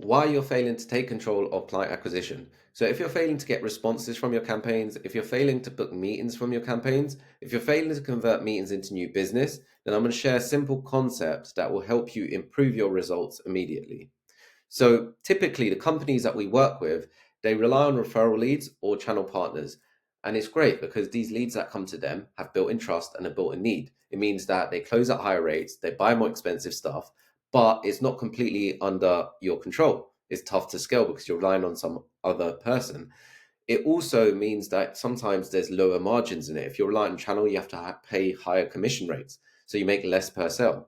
why you're failing to take control of client acquisition. So if you're failing to get responses from your campaigns, if you're failing to book meetings from your campaigns, if you're failing to convert meetings into new business, then I'm going to share simple concepts that will help you improve your results immediately. So typically the companies that we work with, they rely on referral leads or channel partners. And it's great because these leads that come to them have built-in trust and a built-in need. It means that they close at higher rates, they buy more expensive stuff, but it's not completely under your control. It's tough to scale because you're relying on some other person. It also means that sometimes there's lower margins in it. If you're relying on channel, you have to pay higher commission rates. So you make less per sale.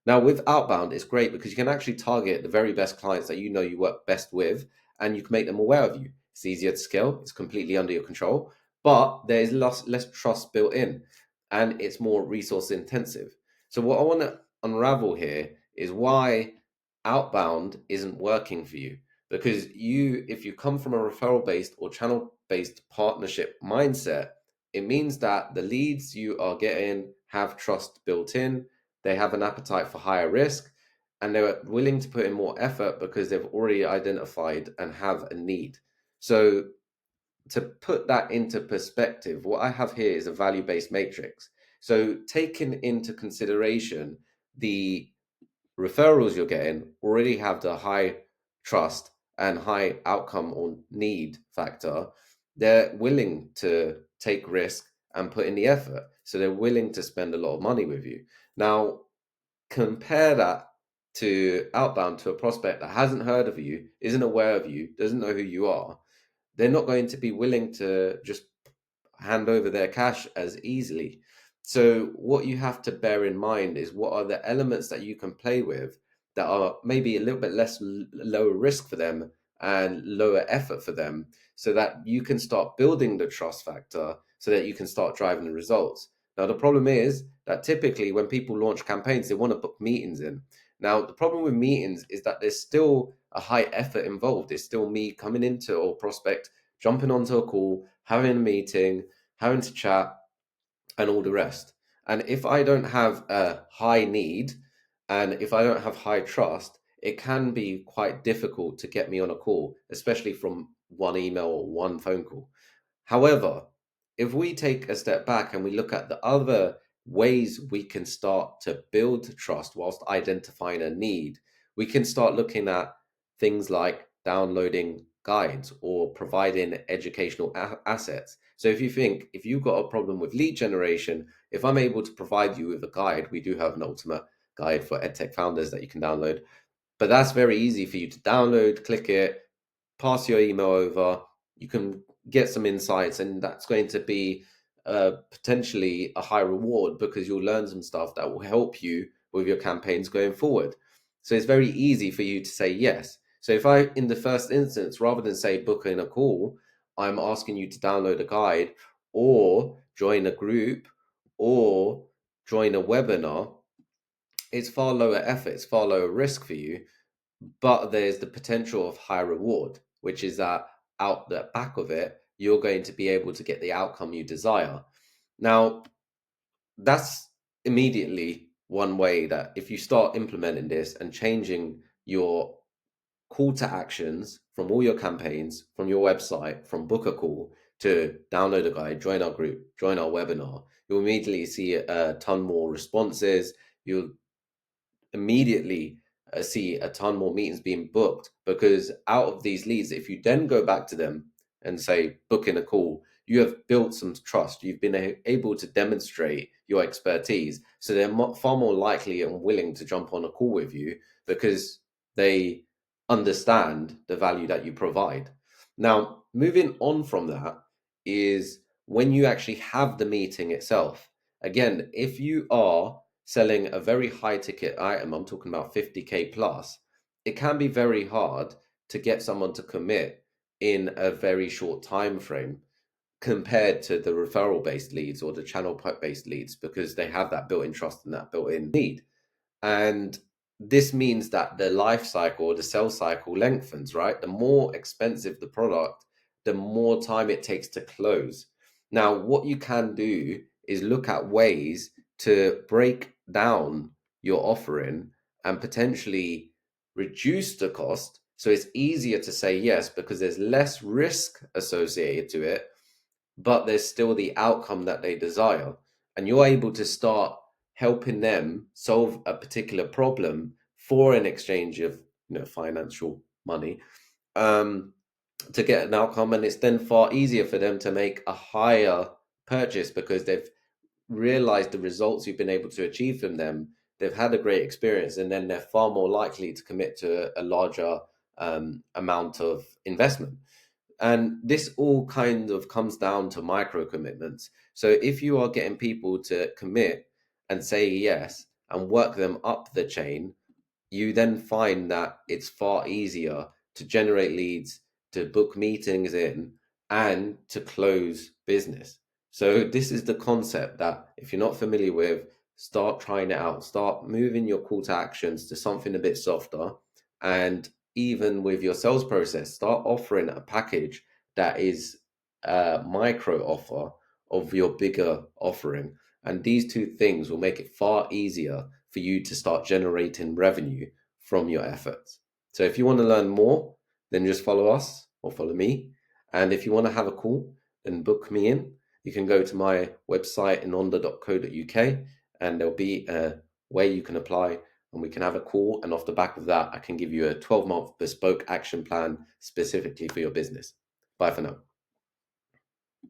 Now, with outbound, it's great because you can actually target the very best clients that you know you work best with, and you can make them aware of you. It's easier to scale, it's completely under your control, but there is less trust built in, and it's more resource intensive. So, what I want to unravel here is why outbound isn't working for you. Because if you come from a referral based or channel based partnership mindset, it means that the leads you are getting have trust built in, they have an appetite for higher risk, and they're willing to put in more effort because they've already identified and have a need. So, to put that into perspective, what I have here is a value based matrix. So, taking into consideration the referrals you're getting already have the high trust and high outcome or need factor, they're willing to take risk and put in the effort. So they're willing to spend a lot of money with you. Now, compare that to outbound to a prospect that hasn't heard of you, isn't aware of you, doesn't know who you are. They're not going to be willing to just hand over their cash as easily. So what you have to bear in mind is what are the elements that you can play with that are maybe a little bit less lower risk for them and lower effort for them, so that you can start building the trust factor so that you can start driving the results. Now the problem is that typically when people launch campaigns, they want to book meetings in. Now the problem with meetings is that there's still a high effort involved. There's still me coming into or prospect jumping onto a call, having a meeting, having to chat, and all the rest. And if I don't have a high need and if I don't have high trust, it can be quite difficult to get me on a call, especially from one email or one phone call. However, if we take a step back and we look at the other ways we can start to build trust whilst identifying a need, we can start looking at things like downloading guides or providing educational assets. So if you've got a problem with lead generation, if I'm able to provide you with a guide, we do have an ultimate guide for edtech founders that you can download. But that's very easy for you to download, click it, pass your email over. You can get some insights, and that's going to be potentially a high reward because you'll learn some stuff that will help you with your campaigns going forward. So it's very easy for you to say yes. So if I, in the first instance, rather than say book in a call, I'm asking you to download a guide or join a group or join a webinar, it's far lower effort, it's far lower risk for you, but there's the potential of high reward, which is that out the back of it, you're going to be able to get the outcome you desire. Now, that's immediately one way that if you start implementing this and changing your call to actions from all your campaigns, from your website, from book a call to download a guide, join our group, join our webinar, you'll immediately see a ton more responses. You'll immediately see a ton more meetings being booked, because out of these leads, if you then go back to them and say book in a call, you have built some trust, you've been able to demonstrate your expertise, so they're far more likely and willing to jump on a call with you because they understand the value that you provide. Now, moving on from that is when you actually have the meeting itself. Again, if you are selling a very high ticket item, I'm talking about 50K plus, it can be very hard to get someone to commit in a very short time frame compared to the referral based leads or the channel based leads, because they have that built-in trust and that built-in need. And this means that the life cycle or the sales cycle lengthens, right? The more expensive the product, the more time it takes to close. Now, what you can do is look at ways to break down your offering and potentially reduce the cost So it's easier to say yes because there's less risk associated to it, but there's still the outcome that they desire. And you're able to start helping them solve a particular problem for an exchange of, financial money, um, to get an outcome. And it's then far easier for them to make a higher purchase because they've realized the results you've been able to achieve from them. They've had a great experience, and then they're far more likely to commit to a larger amount of investment. And this all kind of comes down to micro commitments. So if you are getting people to commit and say yes and work them up the chain, you then find that it's far easier to generate leads, to book meetings in, and to close business. So this is the concept that if you're not familiar with, start trying it out. Start moving your call to actions to something a bit softer. And even with your sales process, start offering a package that is a micro offer of your bigger offering. And these two things will make it far easier for you to start generating revenue from your efforts. So if you want to learn more, then just follow us or follow me. And if you want to have a call, then book me in. You can go to my website, inonda.co.uk, and there'll be a way you can apply, and we can have a call. And off the back of that, I can give you a 12-month bespoke action plan specifically for your business. Bye for now.